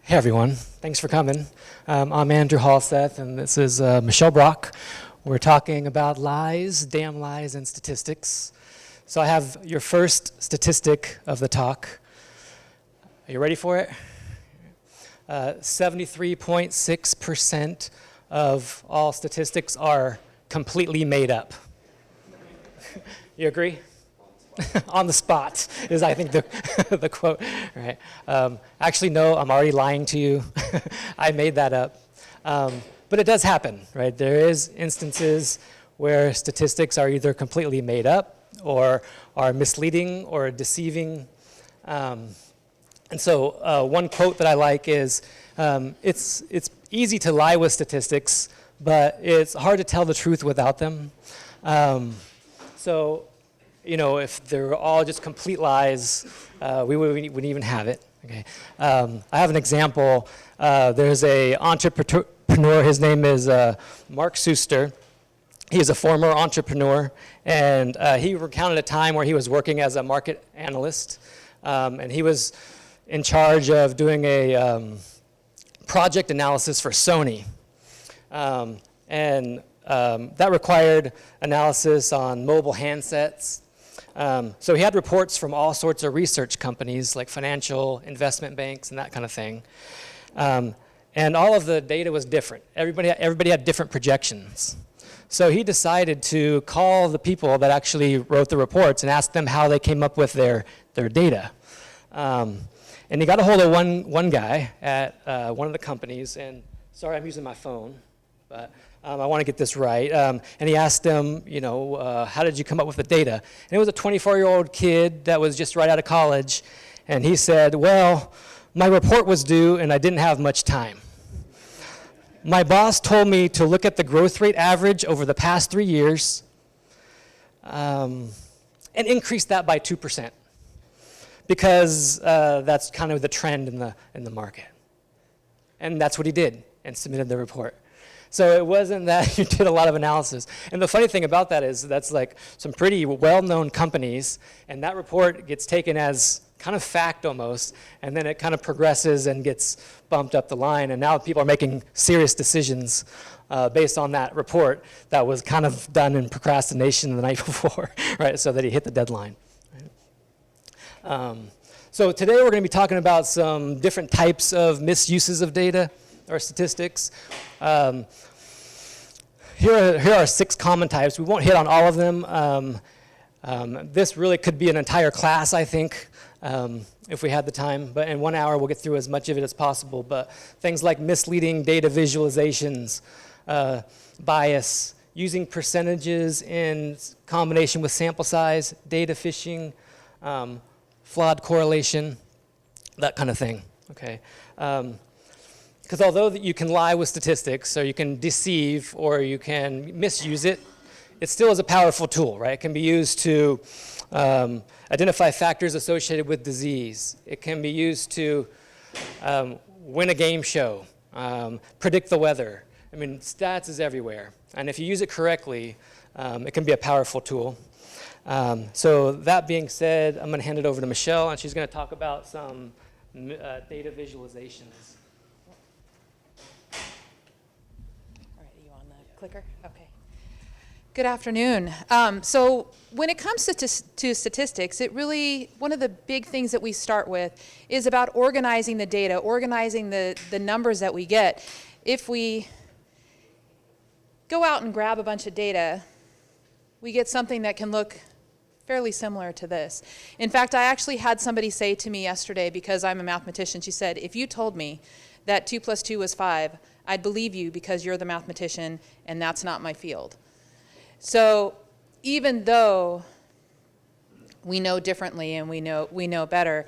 Hey everyone, thanks for coming. I'm Andrew Halseth, and this is Michelle Brock. We're talking about lies, damn lies, and statistics. So I have your first statistic of the talk. Are you ready for it? 73.6% of all statistics are completely made up. You agree? On the spot is, I think, the quote, right? Actually, no, I'm already lying to you. I made that up. But it does happen, right? There is instances where statistics are either completely made up or are misleading or deceiving. And so one quote that I like is, it's easy to lie with statistics, but it's hard to tell the truth without them. So, you know, if they're all just complete lies, we wouldn't even have it. Okay. I have an example. There's an entrepreneur. His name is Mark Suster. He's a former entrepreneur, and he recounted a time where he was working as a market analyst, and he was in charge of doing a project analysis for Sony. That required analysis on mobile handsets. So he had reports from all sorts of research companies like financial investment banks and that kind of thing. And all of the data was different. Everybody had different projections. So he decided to call the people that actually wrote the reports and ask them how they came up with their data. And he got a hold of one guy at one of the companies, and sorry, I'm using my phone, but I want to get this right. And he asked him, you know, how did you come up with the data? And it was a 24-year-old kid that was just right out of college. And he said, well, my report was due and I didn't have much time. My boss told me to look at the growth rate average over the past 3 years and increase that by 2%. Because that's kind of the trend in the market. And that's what he did and submitted the report. So it wasn't that you did a lot of analysis. And the funny thing about that is that's like some pretty well-known companies, and that report gets taken as kind of fact almost, and then it kind of progresses and gets bumped up the line, and now people are making serious decisions based on that report that was kind of done in procrastination the night before, right, so that he hit the deadline. Right? So today we're going to be talking about some different types of misuses of data or statistics. Here are 6 common types. We won't hit on all of them. This really could be an entire class, I think, if we had the time. But in 1 hour, we'll get through as much of it as possible. But things like misleading data visualizations, bias, using percentages in combination with sample size, data phishing, flawed correlation, that kind of thing. Okay. Because although you can lie with statistics, or you can deceive, or you can misuse it, it still is a powerful tool, right? It can be used to identify factors associated with disease. It can be used to win a game show, predict the weather. I mean, stats is everywhere. And if you use it correctly, it can be a powerful tool. So that being said, I'm going to hand it over to Michelle, and she's going to talk about some data visualizations. Clicker? Okay. Good afternoon. So when it comes to statistics, it really, one of the big things that we start with is about organizing the data, organizing the numbers that we get. If we go out and grab a bunch of data, we get something that can look fairly similar to this. In fact, I actually had somebody say to me yesterday, because I'm a mathematician, she said, if you told me that 2 + 2 was 5, I'd believe you because you're the mathematician and that's not my field. So even though we know differently and we know better,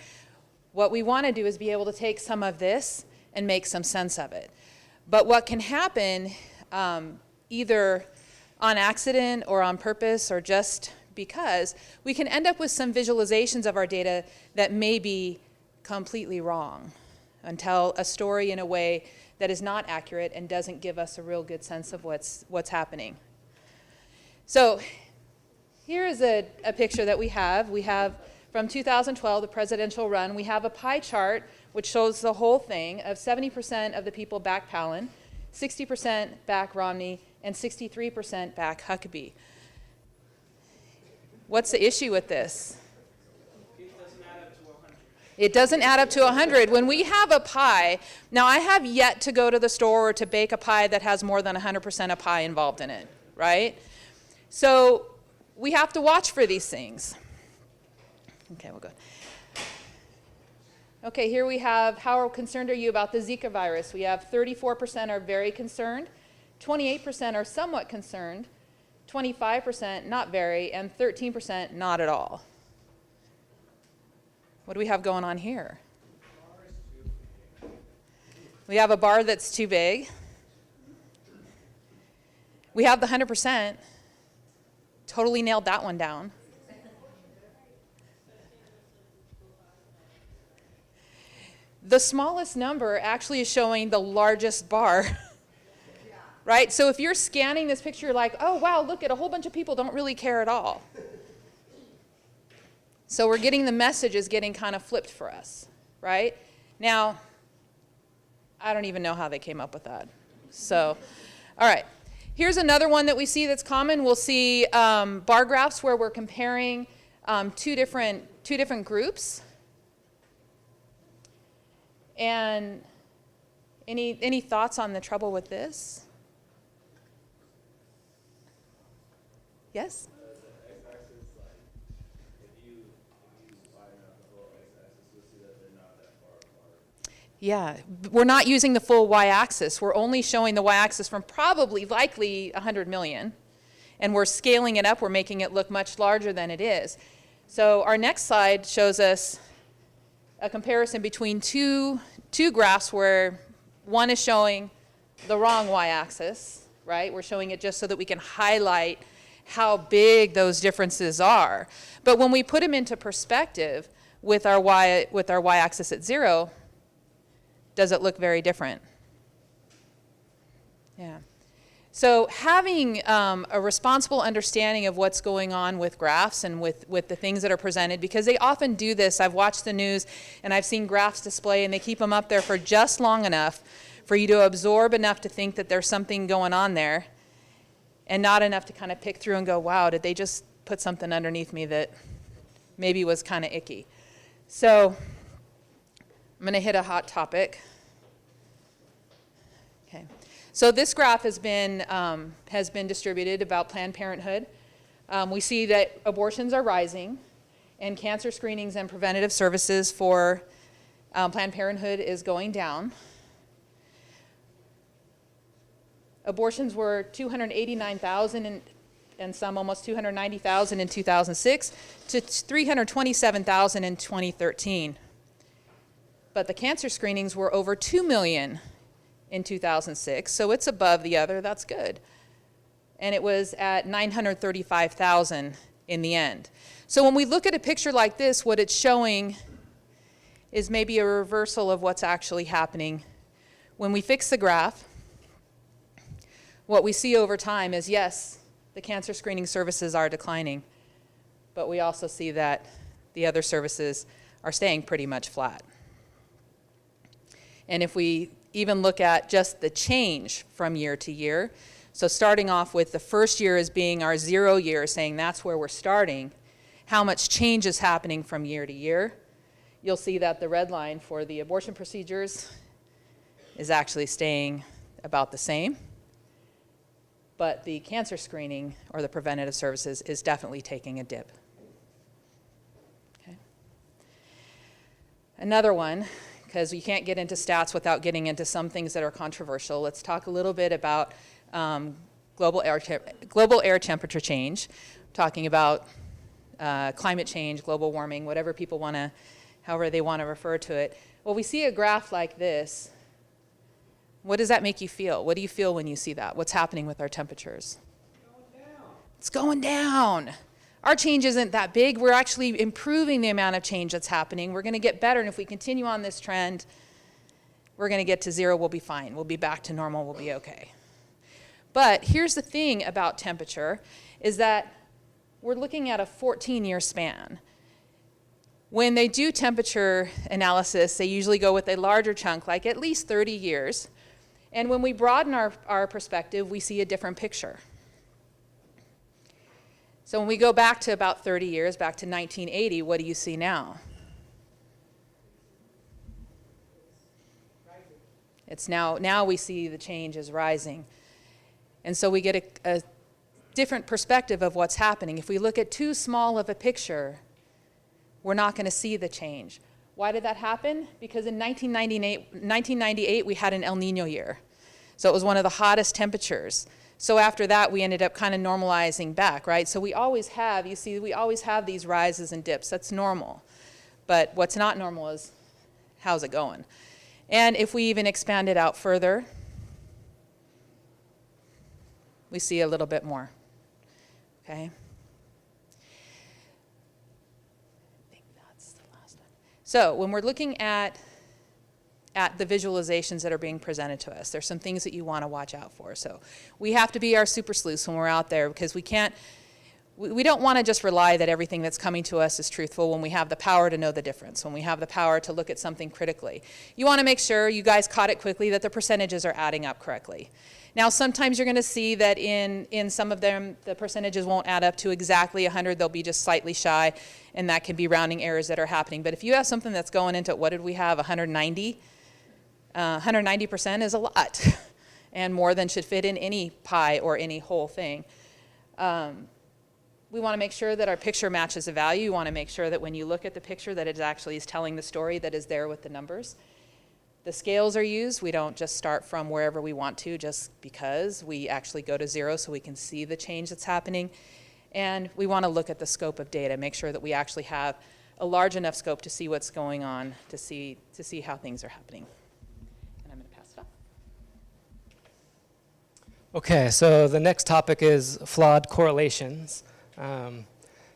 what we want to do is be able to take some of this and make some sense of it. But what can happen, either on accident or on purpose or just because, we can end up with some visualizations of our data that may be completely wrong and tell a story in a way that is not accurate and doesn't give us a real good sense of what's happening. So here is a picture that we have. We have from 2012, the presidential run, we have a pie chart which shows the whole thing of 70% of the people back Palin, 60% back Romney, and 63% back Huckabee. What's the issue with this? It doesn't add up to 100. When we have a pie, now I have yet to go to the store or to bake a pie that has more than 100% of pie involved in it, right? So we have to watch for these things. Okay, we'll go. Okay, here we have how concerned are you about the Zika virus? We have 34% are very concerned, 28% are somewhat concerned, 25% not very, and 13% not at all. What do we have going on here? We have a bar that's too big. We have the 100%. Totally nailed that one down. The smallest number actually is showing the largest bar. Right? So if you're scanning this picture, you're like, oh, wow, look at a whole bunch of people don't really care at all. So we're getting the message is getting kind of flipped for us, right? Now, I don't even know how they came up with that. So, all right. Here's another one that we see that's common. We'll see bar graphs where we're comparing two different groups. And any thoughts on the trouble with this? Yes? Yeah, we're not using the full y-axis. We're only showing the y-axis from likely 100 million. And we're scaling it up. We're making it look much larger than it is. So our next slide shows us a comparison between two graphs where one is showing the wrong y-axis, right? We're showing it just so that we can highlight how big those differences are. But when we put them into perspective with our y-axis at 0, does it look very different? Yeah. So having a responsible understanding of what's going on with graphs and with the things that are presented, because they often do this. I've watched the news and I've seen graphs display and they keep them up there for just long enough for you to absorb enough to think that there's something going on there and not enough to kind of pick through and go, wow, did they just put something underneath me that maybe was kind of icky? So I'm going to hit a hot topic. Okay. So this graph has been distributed about Planned Parenthood. We see that abortions are rising, and cancer screenings and preventative services for Planned Parenthood is going down. Abortions were 289,000 and some almost 290,000 in 2006 to 327,000 in 2013. But the cancer screenings were over 2 million in 2006, so it's above the other. That's good. And it was at 935,000 in the end. So when we look at a picture like this, what it's showing is maybe a reversal of what's actually happening. When we fix the graph, what we see over time is, yes, the cancer screening services are declining, but we also see that the other services are staying pretty much flat. And if we even look at just the change from year to year, so starting off with the first year as being our 0 year, saying that's where we're starting, how much change is happening from year to year, you'll see that the red line for the abortion procedures is actually staying about the same. But the cancer screening or the preventative services is definitely taking a dip. Okay. Another one, because you can't get into stats without getting into some things that are controversial. Let's talk a little bit about global air temperature change, talking about climate change, global warming, whatever people want to, however they want to refer to it. Well, we see a graph like this. What does that make you feel? What do you feel when you see that? What's happening with our temperatures? It's going down. Our change isn't that big. We're actually improving the amount of change that's happening. We're going to get better, and if we continue on this trend, we're going to get to 0. We'll be fine. We'll be back to normal. We'll be okay. But here's the thing about temperature is that we're looking at a 14-year span. When they do temperature analysis, they usually go with a larger chunk, like at least 30 years. And when we broaden our perspective, we see a different picture. So when we go back to about 30 years, back to 1980, what do you see now? It's now we see the change is rising. And so we get a different perspective of what's happening. If we look at too small of a picture, we're not going to see the change. Why did that happen? Because in 1998, we had an El Nino year. So it was one of the hottest temperatures. So after that, we ended up kind of normalizing back, right? So we always have, you see, we always have these rises and dips. That's normal. But what's not normal is, how's it going? And if we even expand it out further, we see a little bit more, okay? I think that's the last one. So when we're looking at the visualizations that are being presented to us, there's some things that you want to watch out for. So we have to be our super sleuths when we're out there, because we don't want to just rely that everything that's coming to us is truthful when we have the power to know the difference, when we have the power to look at something critically. You want to make sure, you guys caught it quickly, that the percentages are adding up correctly. Now, sometimes you're going to see that in some of them, the percentages won't add up to exactly 100. They'll be just slightly shy, and that can be rounding errors that are happening. But if you have something that's going into, what did we have, 190? 190% is a lot, and more than should fit in any pie or any whole thing. We want to make sure that our picture matches the value. You want to make sure that when you look at the picture that it actually is telling the story that is there with the numbers. The scales are used. We don't just start from wherever we want to just because. We actually go to 0 so we can see the change that's happening. And we want to look at the scope of data, make sure that we actually have a large enough scope to see what's going on, to see how things are happening. And I'm going to pass it off. Okay, so the next topic is flawed correlations.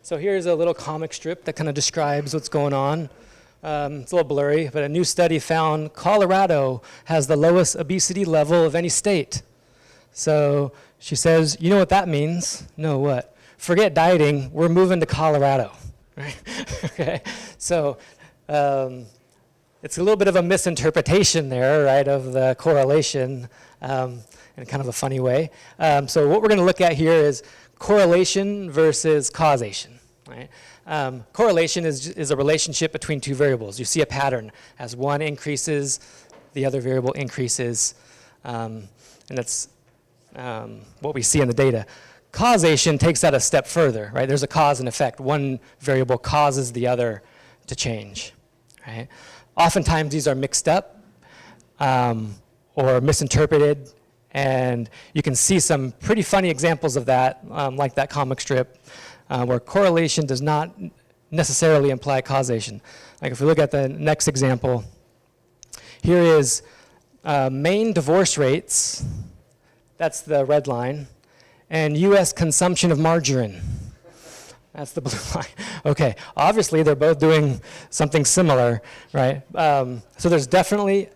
So here's a little comic strip that kind of describes what's going on. It's a little blurry, but a new study found Colorado has the lowest obesity level of any state. So she says, you know what that means? No, what? Forget dieting, we're moving to Colorado. Right? Okay, so it's a little bit of a misinterpretation there, right, of the correlation in kind of a funny way. So what we're going to look at here is correlation versus causation. Right? Correlation is a relationship between two variables. You see a pattern. As one increases, the other variable increases, and that's what we see in the data. Causation takes that a step further, right? There's a cause and effect. One variable causes the other to change, right? Oftentimes these are mixed up or misinterpreted, and you can see some pretty funny examples of that, like that comic strip, where correlation does not necessarily imply causation. Like if we look at the next example, here is Maine divorce rates, that's the red line, and US consumption of margarine. That's the blue line. Okay, obviously they're both doing something similar, right? So there's definitely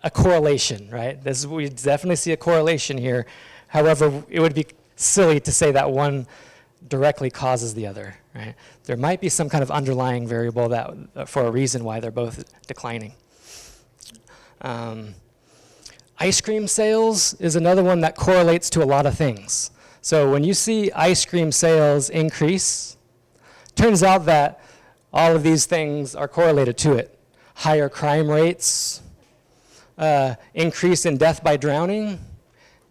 a correlation, right? We definitely see a correlation here. However, it would be silly to say that one directly causes the other, right? There might be some kind of underlying variable that for a reason why they're both declining. Ice cream sales is another one that correlates to a lot of things. So when you see ice cream sales increase, turns out that all of these things are correlated to it. Higher crime rates, increase in death by drowning,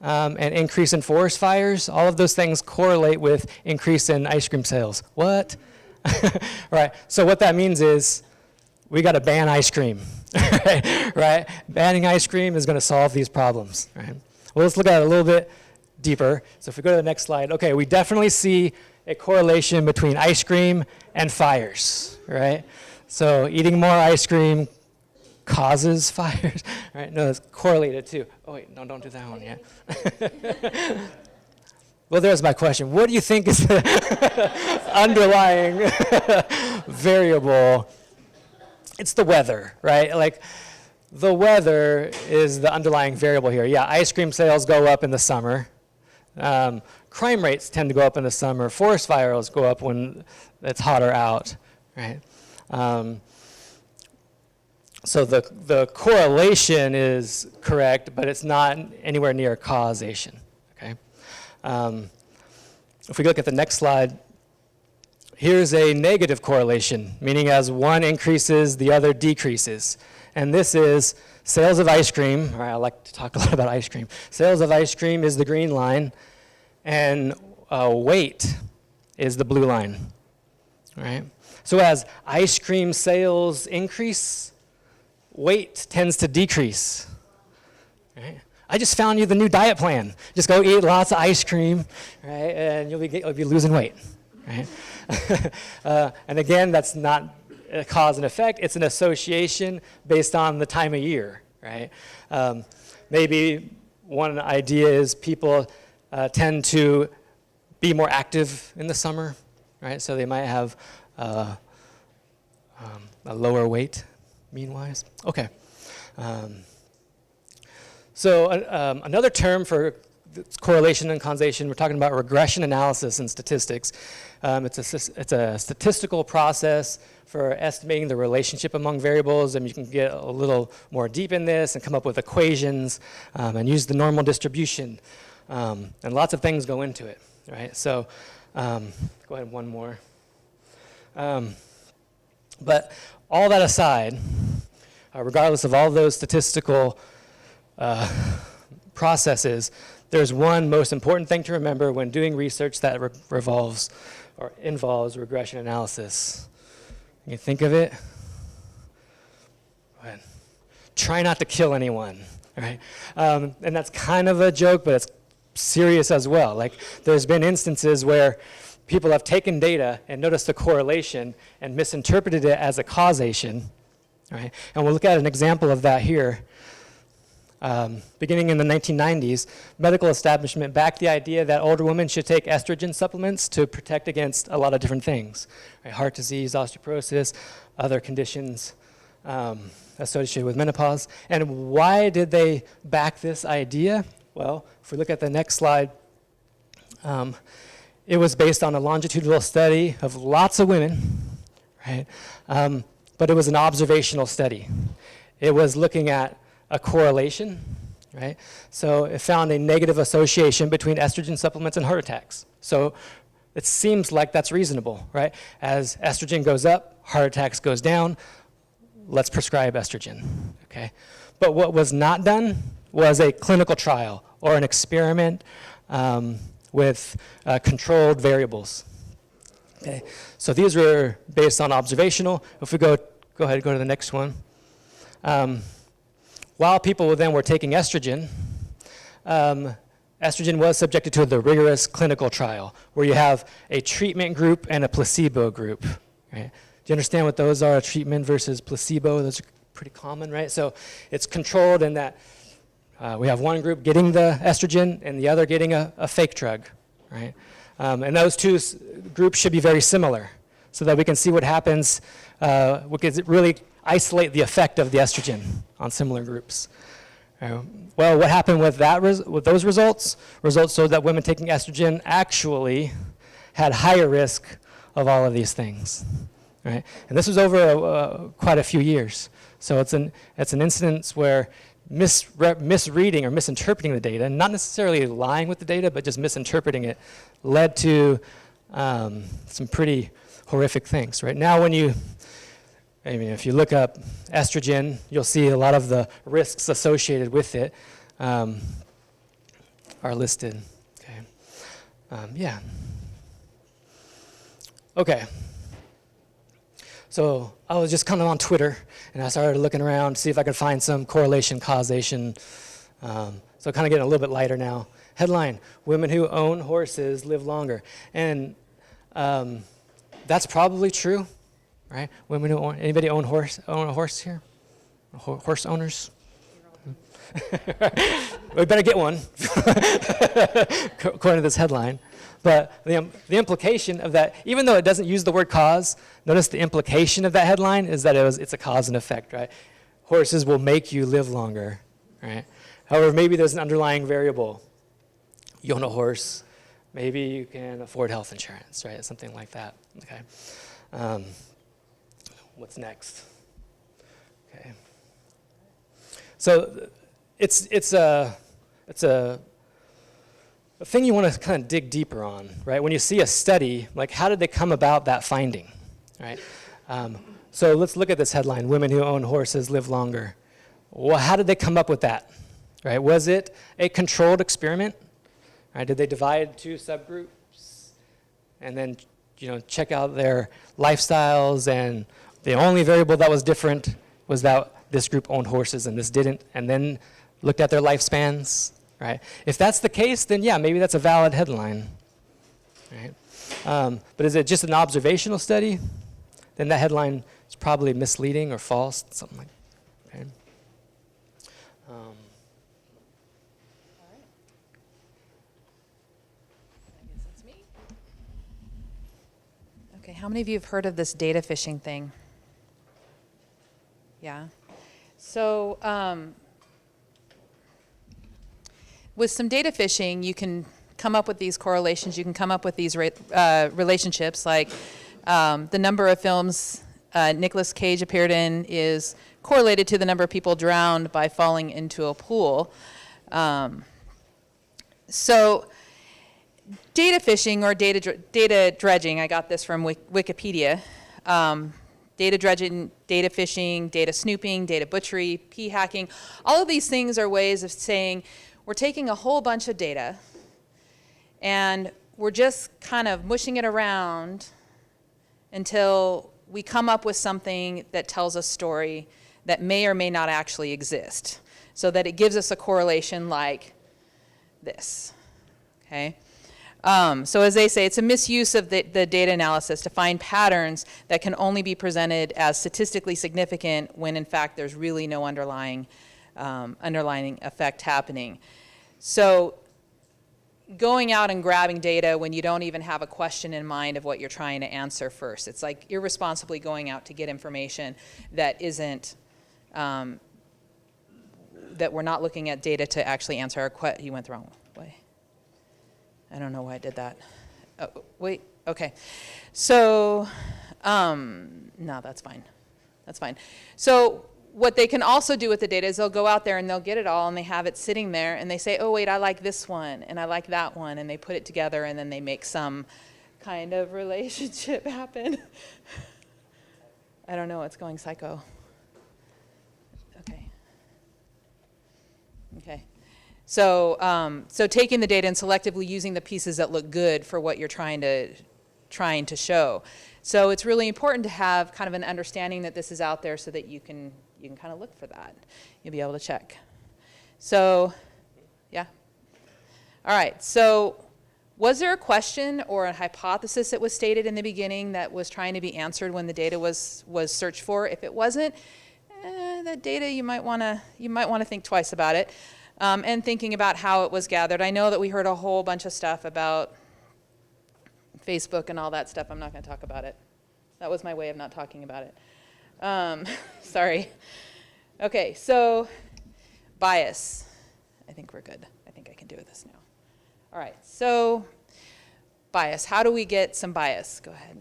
and increase in forest fires. All of those things correlate with increase in ice cream sales. What? Right, so what that means is we got to ban ice cream, right? Banning ice cream is going to solve these problems, right? Well, let's look at it a little bit deeper. So if we go to the next slide, okay, we definitely see a correlation between ice cream and fires, right? So eating more ice cream causes fires, right? No, it's correlated too. Oh wait, no, don't do that one yet. Well, there's my question. What do you think is the underlying variable? It's the weather, right? Like the weather is the underlying variable here. Yeah, ice cream sales go up in the summer. Crime rates tend to go up in the summer. Forest fires go up when it's hotter out, right? So the correlation is correct, but it's not anywhere near causation, okay? If we look at the next slide, here's a negative correlation, meaning as one increases, the other decreases. And this is sales of ice cream. All right, I like to talk a lot about ice cream. Sales of ice cream is the green line, and weight is the blue line, all right? So as ice cream sales increase, weight tends to decrease, right? I just found you the new diet plan. Just go eat lots of ice cream, right, and you'll be losing weight, right? And again, that's not a cause and effect. It's an association based on the time of year, right? Maybe one idea is people tend to be more active in the summer, right? So they might have a lower weight, mean-wise. Okay. So another term for correlation and causation, we're talking about regression analysis in statistics. It's a statistical process for estimating the relationship among variables, and you can get a little more deep in this and come up with equations and use the normal distribution. And lots of things go into it, right? So go ahead, one more. But all that aside, regardless of all those statistical processes, there's one most important thing to remember when doing research that involves regression analysis. You think of it? Go ahead. Try not to kill anyone, right? And that's kind of a joke, but it's serious as well. Like, there's been instances where people have taken data and noticed a correlation and misinterpreted it as a causation, right? And we'll look at an example of that here. Beginning in the 1990s, medical establishment backed the idea that older women should take estrogen supplements to protect against a lot of different things, right? Heart disease, osteoporosis, other conditions associated with menopause. And why did they back this idea? Well, if we look at the next slide, it was based on a longitudinal study of lots of women, right? But it was an observational study. It was looking at a correlation, right? So it found a negative association between estrogen supplements and heart attacks. So it seems like that's reasonable, right? As estrogen goes up, heart attacks goes down, let's prescribe estrogen, okay? But what was not done was a clinical trial or an experiment with controlled variables. Okay, so these were based on observational. If we go ahead, go to the next one. While people then were taking estrogen, estrogen was subjected to the rigorous clinical trial, where you have a treatment group and a placebo group. Right? Do you understand what those are, treatment versus placebo? Those are pretty common, right? So it's controlled in that we have one group getting the estrogen and the other getting a fake drug, right? And those two groups should be very similar so that we can see what happens. We can really isolate the effect of the estrogen on similar groups. Well, what happened with those results? Results showed that women taking estrogen actually had higher risk of all of these things, right? And this was over quite a few years. So it's an instance where misreading or misinterpreting the data, not necessarily lying with the data, but just misinterpreting it, led to some pretty horrific things, right? Now if you look up estrogen, you'll see a lot of the risks associated with it are listed, okay? Yeah. Okay. So I was just kind of on Twitter, and I started looking around to see if I could find some correlation, causation. So kind of getting a little bit lighter now. Headline, women who own horses live longer. And that's probably true, right? Women who own, anybody own a horse here? Horse owners? We better get one, according to this headline. But the implication of that, even though it doesn't use the word cause, notice the implication of that headline is that it's a cause and effect, right? Horses will make you live longer, right? However, maybe there's an underlying variable. You own a horse, maybe you can afford health insurance, right? Something like that, okay? what's next? Okay. So it's a thing you want to kind of dig deeper on, right? When you see a study, like how did they come about that finding, right? So let's look at this headline: "Women who own horses live longer." Well, how did they come up with that, right? Was it a controlled experiment? Right? Did they divide two subgroups and then, check out their lifestyles, and the only variable that was different was that this group owned horses and this didn't, and then looked at their lifespans, right? If that's the case, then yeah, maybe that's a valid headline, right? But is it just an observational study? Then that headline is probably misleading or false, something like that. Okay? Okay, how many of you have heard of this data fishing thing? Yeah. So with some data fishing, you can come up with these correlations. You can come up with these relationships, like the number of films Nicolas Cage appeared in is correlated to the number of people drowned by falling into a pool. So data fishing or data dredging, I got this from Wikipedia. Data dredging, data fishing, data snooping, data butchery, p-hacking, all of these things are ways of saying we're taking a whole bunch of data and we're just kind of mushing it around until we come up with something that tells a story that may or may not actually exist, so that it gives us a correlation like this, okay? So as they say, it's a misuse of the data analysis to find patterns that can only be presented as statistically significant when in fact there's really no underlying effect happening. So going out and grabbing data when you don't even have a question in mind of what you're trying to answer first. It's like irresponsibly going out to get information that isn't, that we're not looking at data to actually answer our question. You went the wrong way. I don't know why I did that. Oh, wait, okay. So, no, that's fine. That's fine. So what they can also do with the data is they'll go out there and they'll get it all and they have it sitting there and they say, oh wait, I like this one and I like that one, and they put it together and then they make some kind of relationship happen. I don't know, it's going psycho. Okay. Okay. So, so taking the data and selectively using the pieces that look good for what you're trying to show. So it's really important to have kind of an understanding that this is out there so that you can kind of look for that. You'll be able to check. So, yeah. All right. So was there a question or a hypothesis that was stated in the beginning that was trying to be answered when the data was searched for? If it wasn't, that data you might want to think twice about it. And thinking about how it was gathered. I know that we heard a whole bunch of stuff about Facebook and all that stuff. I'm not going to talk about it. That was my way of not talking about it. Sorry. Okay, so bias. I think we're good. I think I can do this now. All right, so bias. How do we get some bias? Go ahead.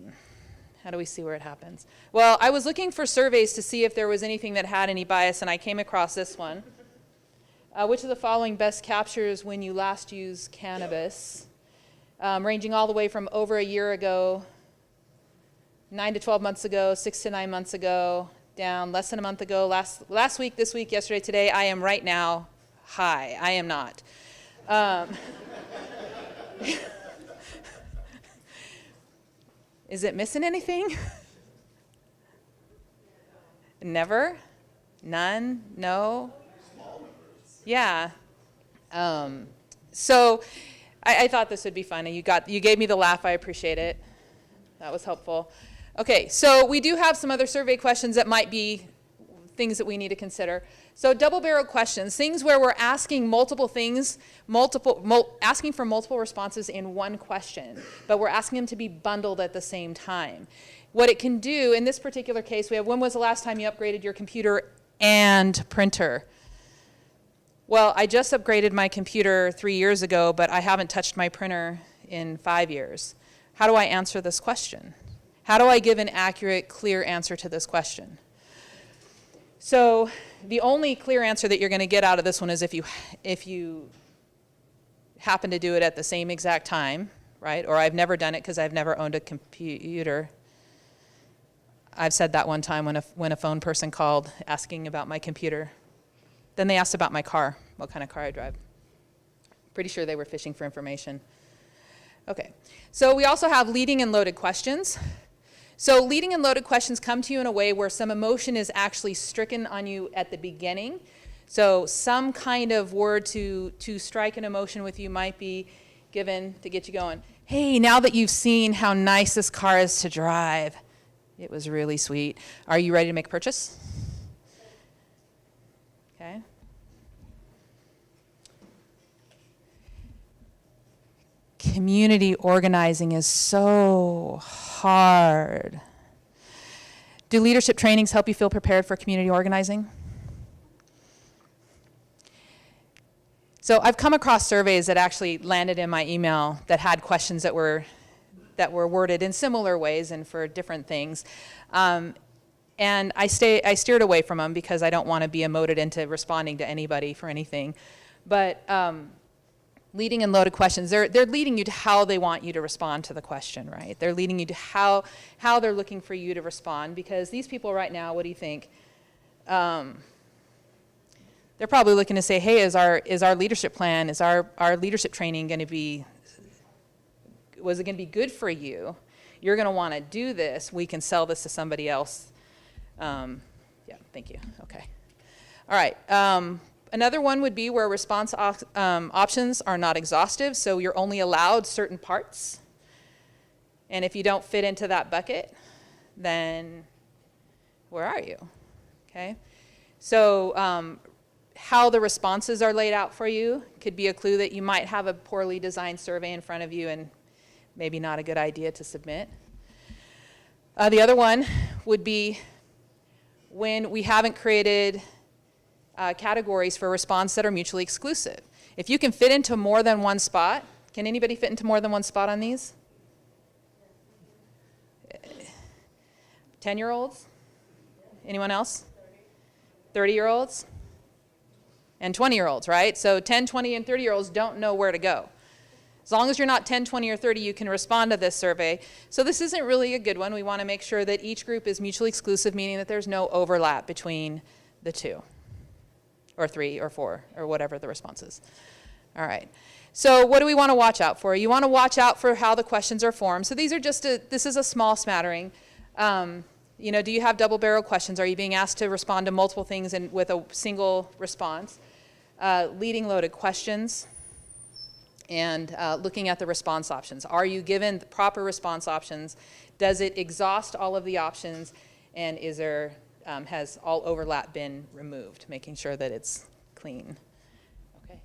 How do we see where it happens? Well, I was looking for surveys to see if there was anything that had any bias, and I came across this one. Which of the following best captures when you last used cannabis? Ranging all the way from over a year ago, 9 to 12 months ago, 6 to 9 months ago, down less than a month ago, last week, this week, yesterday, today. I am right now high. I am not. Is it missing anything? Never? None? No? Yeah. So I thought this would be fun. You gave me the laugh. I appreciate it. That was helpful. Okay, so we do have some other survey questions that might be things that we need to consider. So double-barreled questions, things where we're asking multiple things, asking for multiple responses in one question, but we're asking them to be bundled at the same time. What it can do, in this particular case, we have, when was the last time you upgraded your computer and printer? Well, I just upgraded my computer 3 years ago, but I haven't touched my printer in 5 years. How do I answer this question? How do I give an accurate, clear answer to this question? So the only clear answer that you're going to get out of this one is if you happen to do it at the same exact time, right? Or I've never done it because I've never owned a computer. I've said that one time when a phone person called asking about my computer. Then they asked about my car, what kind of car I drive. Pretty sure they were fishing for information. Okay, so we also have leading and loaded questions. So leading and loaded questions come to you in a way where some emotion is actually stricken on you at the beginning. So some kind of word to strike an emotion with you might be given to get you going. Hey, now that you've seen how nice this car is to drive, it was really sweet. Are you ready to make a purchase? Okay. Community organizing is so hard. Do leadership trainings help you feel prepared for community organizing? So I've come across surveys that actually landed in my email that had questions that were worded in similar ways and for different things. And I steered away from them because I don't want to be emoted into responding to anybody for anything. But leading and loaded questions, they're leading you to how they want you to respond to the question, right? They're leading you to how they're looking for you to respond, because these people right now, what do you think? They're probably looking to say, hey, is our leadership plan, is our leadership training going to be, was it going to be good for you? You're going to want to do this. We can sell this to somebody else. Yeah, thank you. Okay. All right. Another one would be where response options are not exhaustive, so you're only allowed certain parts. And if you don't fit into that bucket, then where are you? Okay? So how the responses are laid out for you could be a clue that you might have a poorly designed survey in front of you and maybe not a good idea to submit. The other one would be when we haven't created categories for response that are mutually exclusive. If you can fit into more than one spot, can anybody fit into more than one spot on these? 10-year-olds? Anyone else? 30-year-olds? And 20-year-olds, right? So 10, 20, and 30-year-olds don't know where to go. As long as you're not 10, 20, or 30, you can respond to this survey. So this isn't really a good one. We want to make sure that each group is mutually exclusive, meaning that there's no overlap between the two, or 3, or 4, or whatever the response is. All right. So what do we want to watch out for? You want to watch out for how the questions are formed. So these are this is a small smattering. You know, do you have double-barrel questions? Are you being asked to respond to multiple things with a single response? Leading loaded questions, and looking at the response options. Are you given the proper response options? Does it exhaust all of the options? And is there, has all overlap been removed? Making sure that it's clean. Okay, I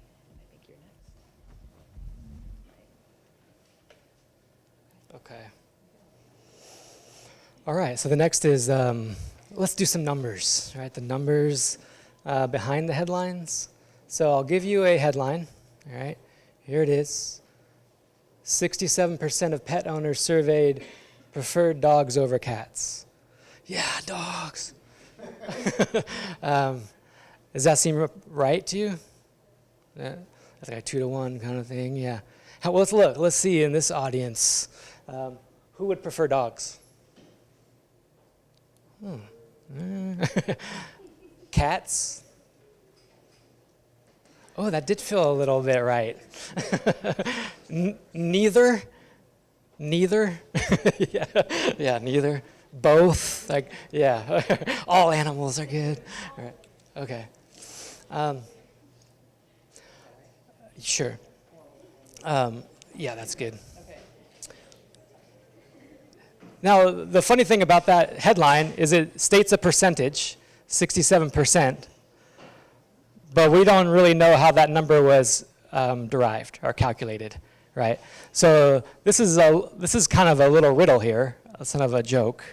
think you're next. Okay. All right, so the next is, let's do some numbers, right? The numbers behind the headlines. So I'll give you a headline, all right? Here it is. 67% of pet owners surveyed preferred dogs over cats. Yeah, dogs. Does that seem right to you? Yeah, that's like a 2-to-1 kind of thing, yeah. Well, let's look, let's see in this audience, who would prefer dogs? Cats? Oh, that did feel a little bit right. Neither? Neither? yeah, neither. Both? Like, yeah. All animals are good. All right. Okay. Sure. Yeah, that's good. Okay. Now, the funny thing about that headline is it states a percentage, 67%. But we don't really know how that number was derived or calculated, right? So this is kind of a little riddle here. It's kind of a joke,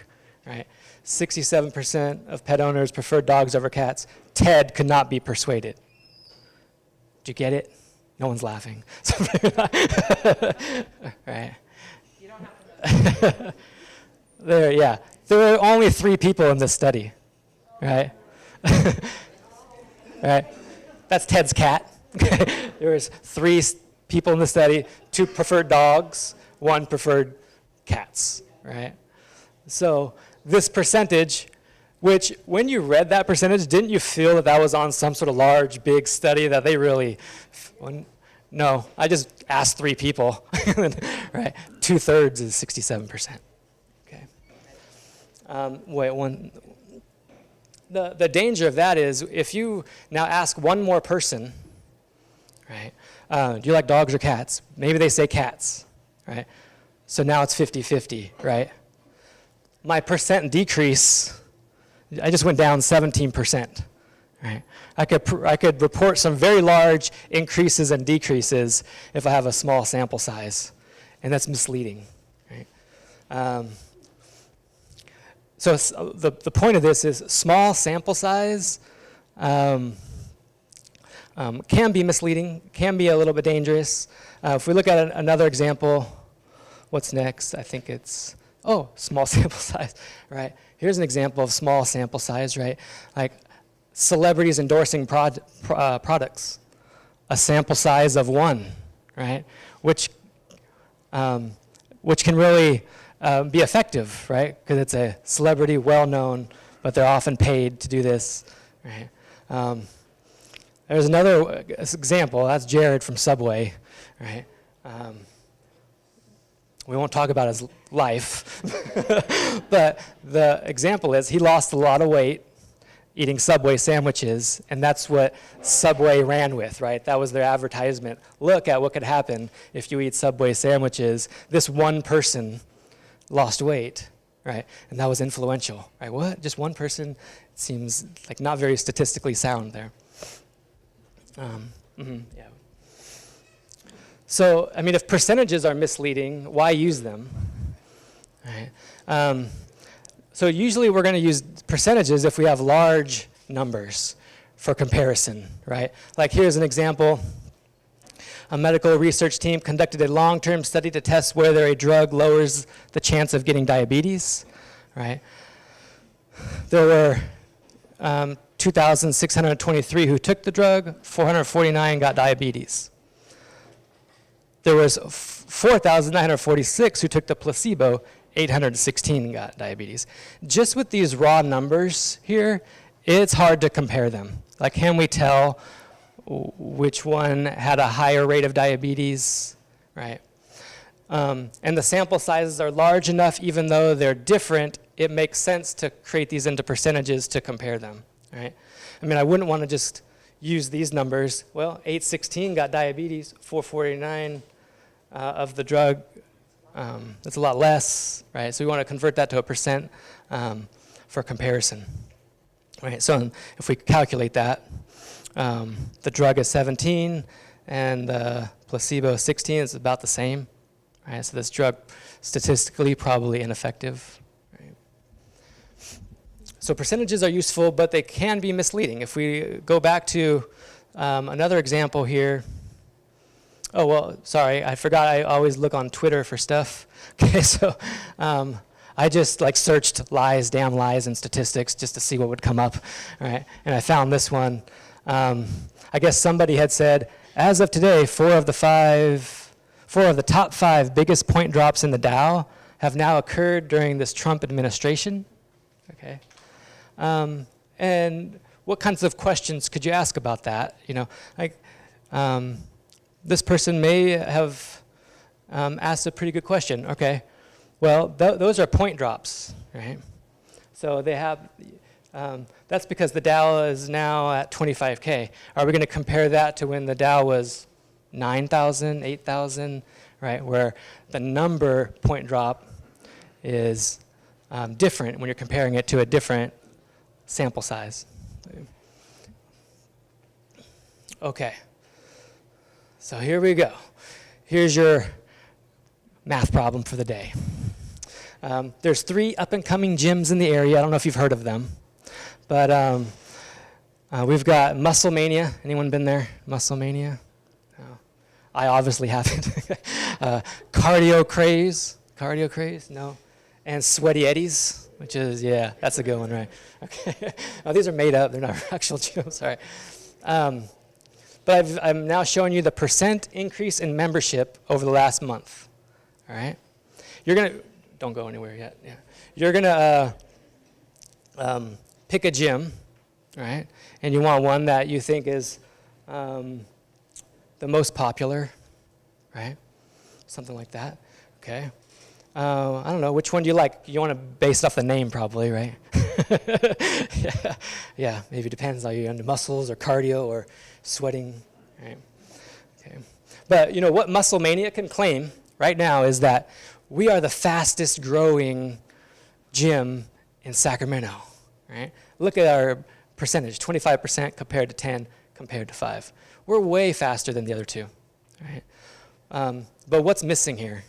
right? 67% of pet owners prefer dogs over cats. Ted could not be persuaded. Did you get it? No one's laughing. Right? You don't have to know. Yeah. There were only 3 people in this study, right? Right? That's Ted's cat. There was 3 people in the study, 2 preferred dogs, 1 preferred cats, right? So this percentage, which when you read that percentage, didn't you feel that that was on some sort of large, big study that they really, no, I just asked 3 people, right? 2/3 is 67%. Okay. The danger of that is if you now ask one more person, right? Do you like dogs or cats? Maybe they say cats, right? So now it's 50-50, right? My percent decrease, I just went down 17%, right? I could report some very large increases and decreases if I have a small sample size, and that's misleading, right? So the point of this is small sample size can be misleading, can be a little bit dangerous. If we look at another example, what's next? I think it's, small sample size, right? Here's an example of small sample size, right? Like celebrities endorsing products, a sample size of 1, right? Which can really be effective, right? Because it's a celebrity, well-known, but they're often paid to do this, right? There's another example. That's Jared from Subway, right? We won't talk about his life, but the example is he lost a lot of weight eating Subway sandwiches, and that's what Subway ran with, right? That was their advertisement. Look at what could happen if you eat Subway sandwiches. This one person lost weight, right? And that was influential, right? What? Just one person? It seems like not very statistically sound there. Yeah. So, I mean, if percentages are misleading, why use them? Right? So usually we're going to use percentages if we have large numbers for comparison, right? Like here's an example. A medical research team conducted a long-term study to test whether a drug lowers the chance of getting diabetes, right? There were 2,623 who took the drug, 449 got diabetes. There was 4,946 who took the placebo, 816 got diabetes. Just with these raw numbers here, it's hard to compare them. Like, can we tell which one had a higher rate of diabetes, right? And the sample sizes are large enough, even though they're different, it makes sense to create these into percentages to compare them, right? I mean, I wouldn't want to just use these numbers. Well, 816 got diabetes, 449 of the drug, that's a lot less, right? So we want to convert that to a percent for comparison, right? So if we calculate that, the drug is 17 and the placebo is 16, it's about the same, right? So this drug statistically probably ineffective, right? So percentages are useful, but they can be misleading. If we go back to another example here. Oh, well, sorry, I forgot I always look on Twitter for stuff. Okay, so I just like searched lies, damn lies, and statistics just to see what would come up, right? And I found this one. I guess somebody had said, as of today, 4 of the top 5 biggest point drops in the Dow have now occurred during this Trump administration. Okay, and what kinds of questions could you ask about that? You know, like. This person may have asked a pretty good question. Okay, well, those are point drops, right? So they have, that's because the Dow is now at 25K. Are we going to compare that to when the Dow was 9,000, 8,000, right? Where the number point drop is different when you're comparing it to a different sample size. Okay. So here we go. Here's your math problem for the day. There's 3 up-and-coming gyms in the area. I don't know if you've heard of them. But we've got Muscle Mania. Anyone been there? Muscle Mania? No. I obviously haven't. Cardio Craze? No. and Sweaty Eddies, which is, yeah, that's a good one, right? Okay. Oh, these are made up. They're not actual gyms, sorry. But I'm now showing you the percent increase in membership over the last month, all right? You're going to, don't go anywhere yet. Yeah. You're going to pick a gym, right? And you want one that you think is the most popular, right? Something like that, okay? I don't know, which one do you like? You want to base it off the name probably, right? Yeah, maybe depends. Are you into muscles or cardio or sweating, right? Okay. But you know what Muscle Mania can claim right now is that we are the fastest growing gym in Sacramento, right? Look at our percentage, 25% compared to 10 compared to 5. We're way faster than the other two, right? But what's missing here?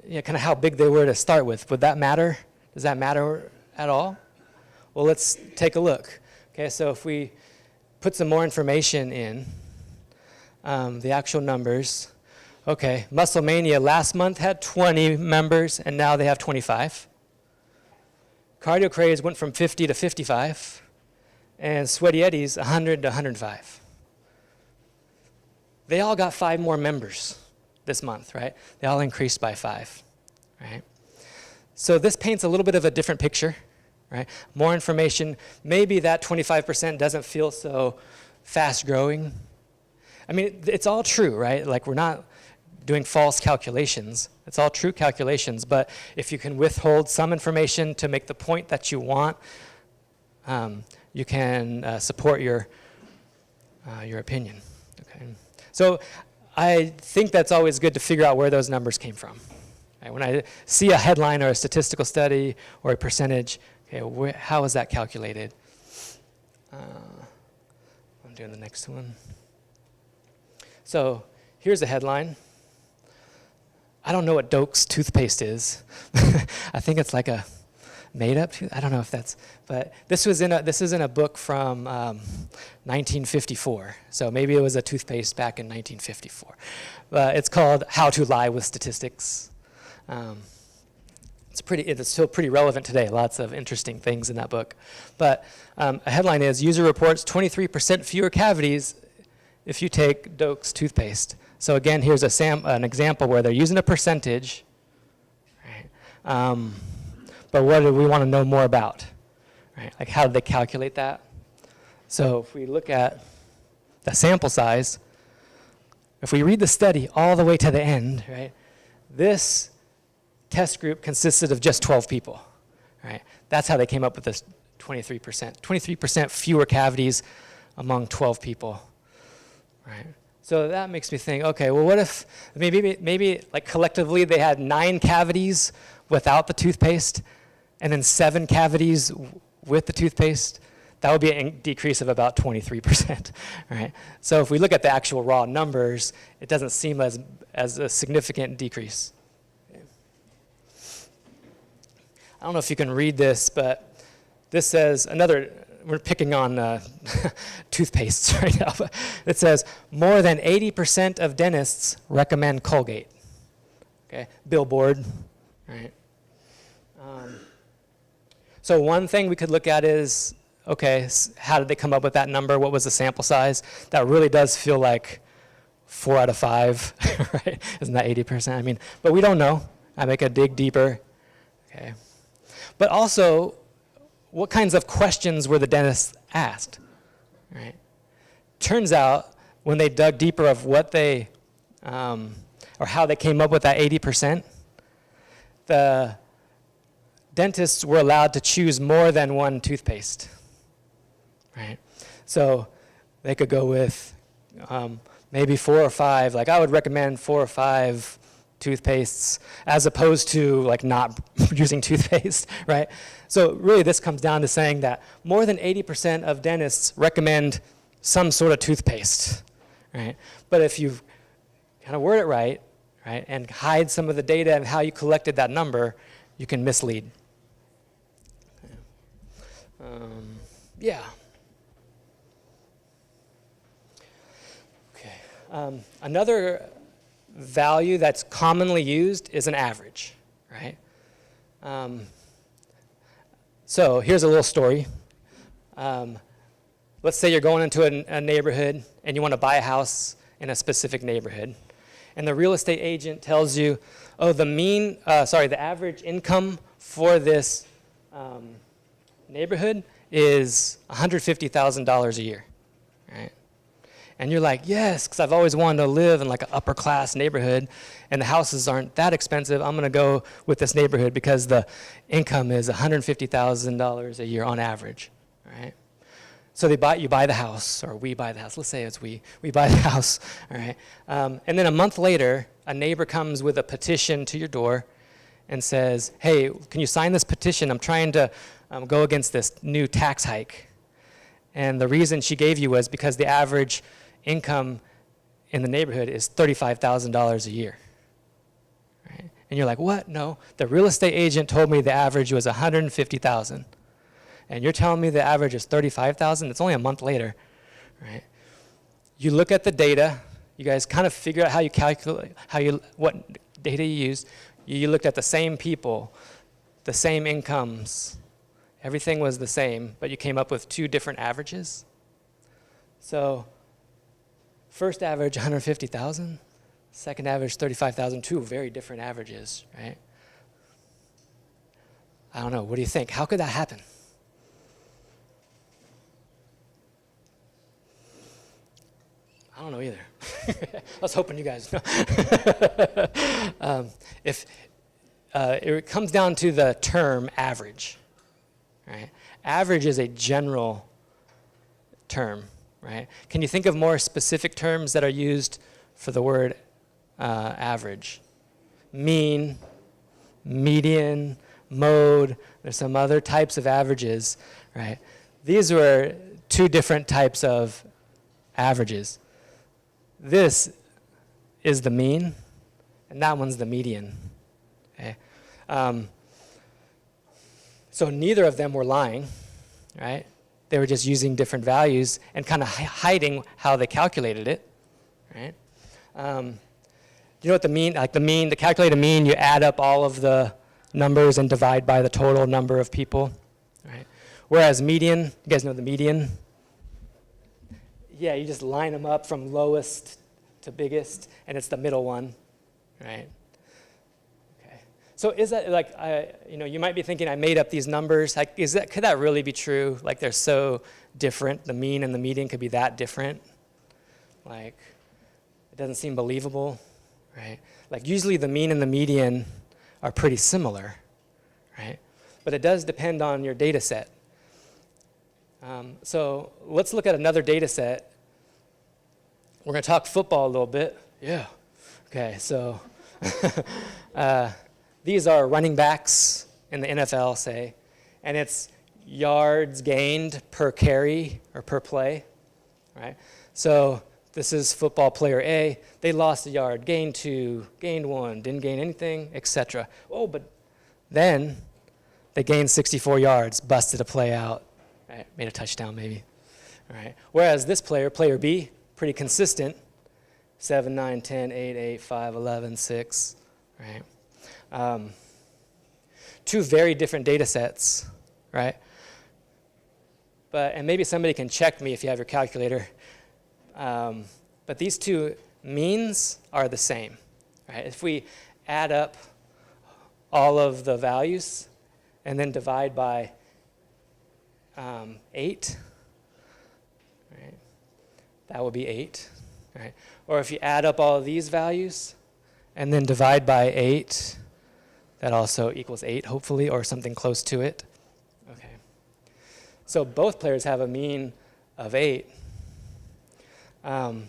Yeah, kind of how big they were to start with. Would that matter? Does that matter at all? Well, let's take a look. Okay, so if we put some more information in, the actual numbers. Okay, Muscle Mania last month had 20 members, and now they have 25. Cardio Craze went from 50 to 55, and Sweaty Eddies 100 to 105. They all got 5 more members this month, right? They all increased by 5, right? So this paints a little bit of a different picture, right? More information. Maybe that 25% doesn't feel so fast growing. I mean, it's all true, right? Like, we're not doing false calculations. It's all true calculations, but if you can withhold some information to make the point that you want, you can support your opinion, okay? So I think that's always good to figure out where those numbers came from. Right? When I see a headline or a statistical study or a percentage, okay, how is that calculated? I'm doing the next one. So here's a headline. I don't know what Doak's toothpaste is. I think it's like a made-up. I don't know if that's, but this is in a book from 1954. So maybe it was a toothpaste back in 1954. It's called How to Lie with Statistics. It's still pretty relevant today. Lots of interesting things in that book. But a headline is, user reports 23% fewer cavities if you take Doak's toothpaste. So again, here's an example where they're using a percentage, right? But what do we want to know more about? Right? Like, how did they calculate that? So if we look at the sample size, if we read the study all the way to the end, right, this test group consisted of just 12 people, right? That's how they came up with this 23%. 23% fewer cavities among 12 people, right? So that makes me think, okay, well, what if maybe like collectively they had 9 cavities without the toothpaste, and then 7 cavities with the toothpaste? That would be a decrease of about 23%, right? So if we look at the actual raw numbers, it doesn't seem as a significant decrease. I don't know if you can read this, but this says we're picking on toothpastes right now, but it says more than 80% of dentists recommend Colgate. Okay, billboard, right? So one thing we could look at is, okay, how did they come up with that number? What was the sample size? That really does feel like 4 out of 5, right? Isn't that 80%? I mean, but we don't know. I make a dig deeper, okay? But also, what kinds of questions were the dentists asked, right? Turns out, when they dug deeper of what they, or how they came up with that 80%, the dentists were allowed to choose more than one toothpaste, right? So they could go with maybe 4 or 5. Like, I would recommend 4 or 5 toothpastes as opposed to like not using toothpaste, right? So really this comes down to saying that more than 80% of dentists recommend some sort of toothpaste, right? But if you kind of word it right, and hide some of the data and how you collected that number, you can mislead. Yeah. Okay. Another value that's commonly used is an average, right? So here's a little story. Let's say you're going into a neighborhood and you want to buy a house in a specific neighborhood. And the real estate agent tells you, oh, the average income for this neighborhood is $150,000 a year, right? And you're like, yes, because I've always wanted to live in like an upper class neighborhood and the houses aren't that expensive. I'm going to go with this neighborhood because the income is $150,000 a year on average, right? So you buy the house, or we buy the house. Let's say it's we buy the house, all right? And then a month later, a neighbor comes with a petition to your door and says, hey, can you sign this petition? I'm trying to go against this new tax hike. And the reason she gave you was because the average income in the neighborhood is $35,000 a year. Right? And you're like, what? No, the real estate agent told me the average was $150,000. And you're telling me the average is $35,000? It's only a month later, right? You look at the data, you guys kind of figure out how you calculate, what data you use. You looked at the same people, the same incomes, everything was the same, but you came up with two different averages. So first average, 150,000. Second average, 35,000. Two very different averages, right? I don't know. What do you think? How could that happen? I don't know either. I was hoping you guys know. It comes down to the term average, right? Average is a general term, right? Can you think of more specific terms that are used for the word average? Mean, median, mode. There's some other types of averages, right? These were two different types of averages. This is the mean, and that one's the median. Okay? So neither of them were lying, right? They were just using different values and kind of hiding how they calculated it, right? You know what the mean, the calculated mean, you add up all of the numbers and divide by the total number of people, right? Whereas median, you guys know the median? Yeah, you just line them up from lowest to biggest, and it's the middle one, right? Okay. So is that like, you might be thinking I made up these numbers. Like, could that really be true? Like, they're so different. The mean and the median could be that different. Like, it doesn't seem believable, right? Like, usually the mean and the median are pretty similar, right? But it does depend on your data set. So let's look at another data set. We're going to talk football a little bit. Yeah. Okay, so these are running backs in the NFL, say, and it's yards gained per carry or per play, right? So this is football player A. They lost a yard, gained 2, gained 1, didn't gain anything, etc. Oh, but then they gained 64 yards, busted a play out. Right, made a touchdown maybe, all right? Whereas this player B, pretty consistent, 7, 9, 10, 8, 8, 5, 11, 6, right? Two very different data sets, right? And maybe somebody can check me if you have your calculator, but these two means are the same, right? If we add up all of the values and then divide by 8, right? That would be 8, right? Or if you add up all of these values and then divide by 8, that also equals 8, hopefully, or something close to it. Okay. So both players have a mean of 8. However,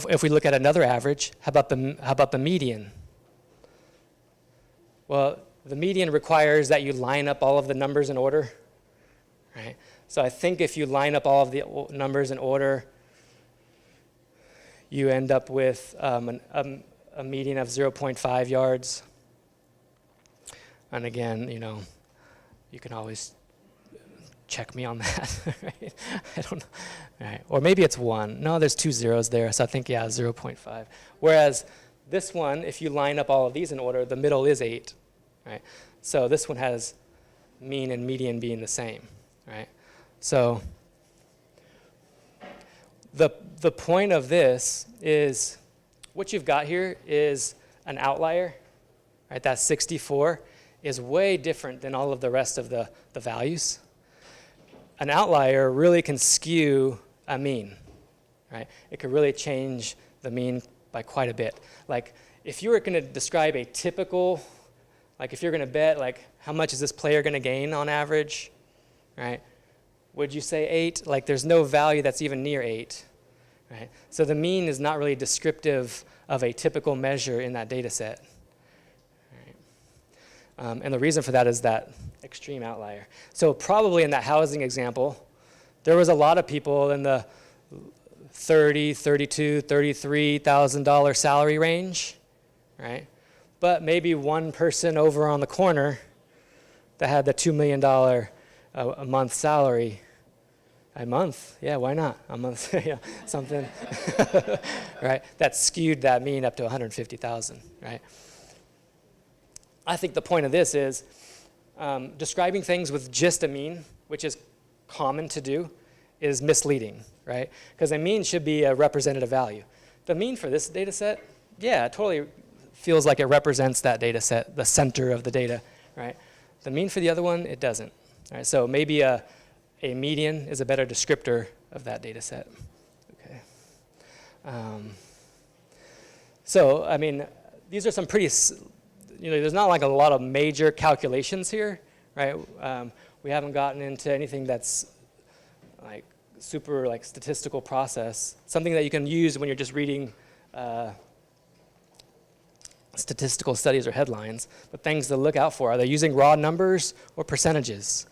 if we look at another average, how about the median? Well, the median requires that you line up all of the numbers in order, right? So I think if you line up all of the numbers in order, you end up with a median of 0.5 yards. And again, you can always check me on that. Right? I don't know. All right. Or maybe it's 1. No, there's 2 zeros there, so I think, yeah, 0.5. Whereas this one, if you line up all of these in order, the middle is 8. Right? So this one has mean and median being the same. Right? So the point of this is what you've got here is an outlier. Right? That 64 is way different than all of the rest of the values. An outlier really can skew a mean, right? It could really change the mean by quite a bit. Like if you were going to describe a typical, like if you're going to bet like how much is this player going to gain on average, right? Would you say 8? Like there's no value that's even near 8, right? So the mean is not really descriptive of a typical measure in that data set. And the reason for that is that extreme outlier. So probably in that housing example, there was a lot of people in the $30,000, $32,000, $33,000 salary range, right? But maybe one person over on the corner that had the $2 million a month salary. A month? Yeah, why not? A month, yeah, something, right? That skewed that mean up to 150,000, right? I think the point of this is describing things with just a mean, which is common to do, is misleading, right? Because a mean should be a representative value. The mean for this data set, yeah, it totally feels like it represents that data set, the center of the data, right? The mean for the other one, it doesn't. Right? So maybe a median is a better descriptor of that data set. Okay. So, I mean, these are some pretty, there's not like a lot of major calculations here, right? We haven't gotten into anything that's like super like statistical process, something that you can use when you're just reading statistical studies or headlines, but things to look out for. Are they using raw numbers or percentages?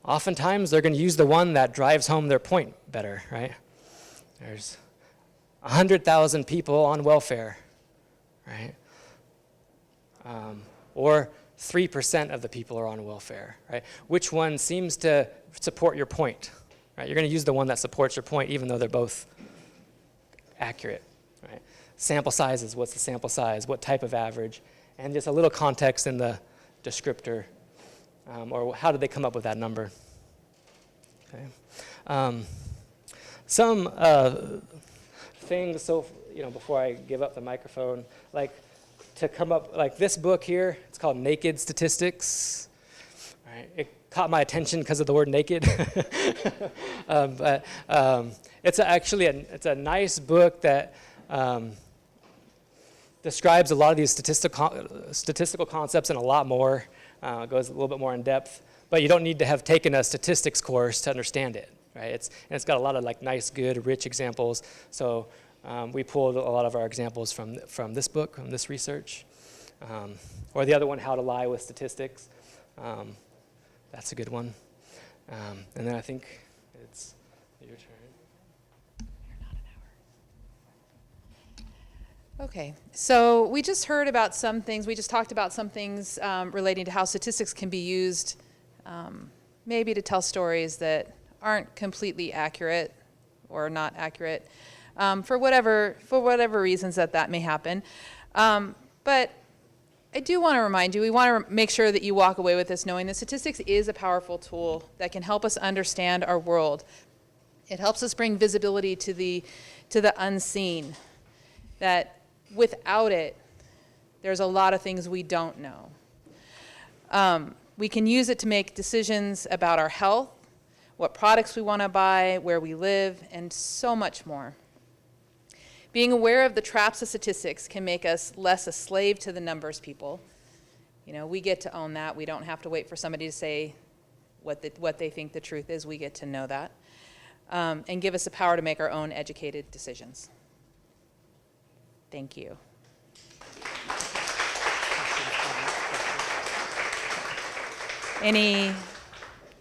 Oftentimes they're going to use the one that drives home their point better, right? There's 100,000 people on welfare, right? Or 3% of the people are on welfare, right? Which one seems to support your point, right? You're going to use the one that supports your point, even though they're both accurate, right? Sample sizes, what's the sample size? What type of average? And just a little context in the descriptor, or how did they come up with that number? Okay. Some things, so, before I give up the microphone, like, to come up, like this book here, it's called Naked Statistics. Right? It caught my attention because of the word naked. But it's it's a nice book that describes a lot of these statistical concepts and a lot more. It goes a little bit more in depth. But you don't need to have taken a statistics course to understand it. Right? It's got a lot of like nice, good, rich examples. So we pulled a lot of our examples from this book, from this research. Or the other one, How to Lie with Statistics. That's a good one. And then I think it's your turn. You're not an hour. Okay, so we just heard about some things, we just talked about some things relating to how statistics can be used maybe to tell stories that aren't completely accurate or not accurate. For whatever reasons that may happen. But I do want to remind you, we want to make sure that you walk away with this knowing that statistics is a powerful tool that can help us understand our world. It helps us bring visibility to the unseen, that without it, there's a lot of things we don't know. We can use it to make decisions about our health, what products we want to buy, where we live, and so much more. Being aware of the traps of statistics can make us less a slave to the numbers people. We get to own that. We don't have to wait for somebody to say what they think the truth is. We get to know that. And give us the power to make our own educated decisions. Thank you. Any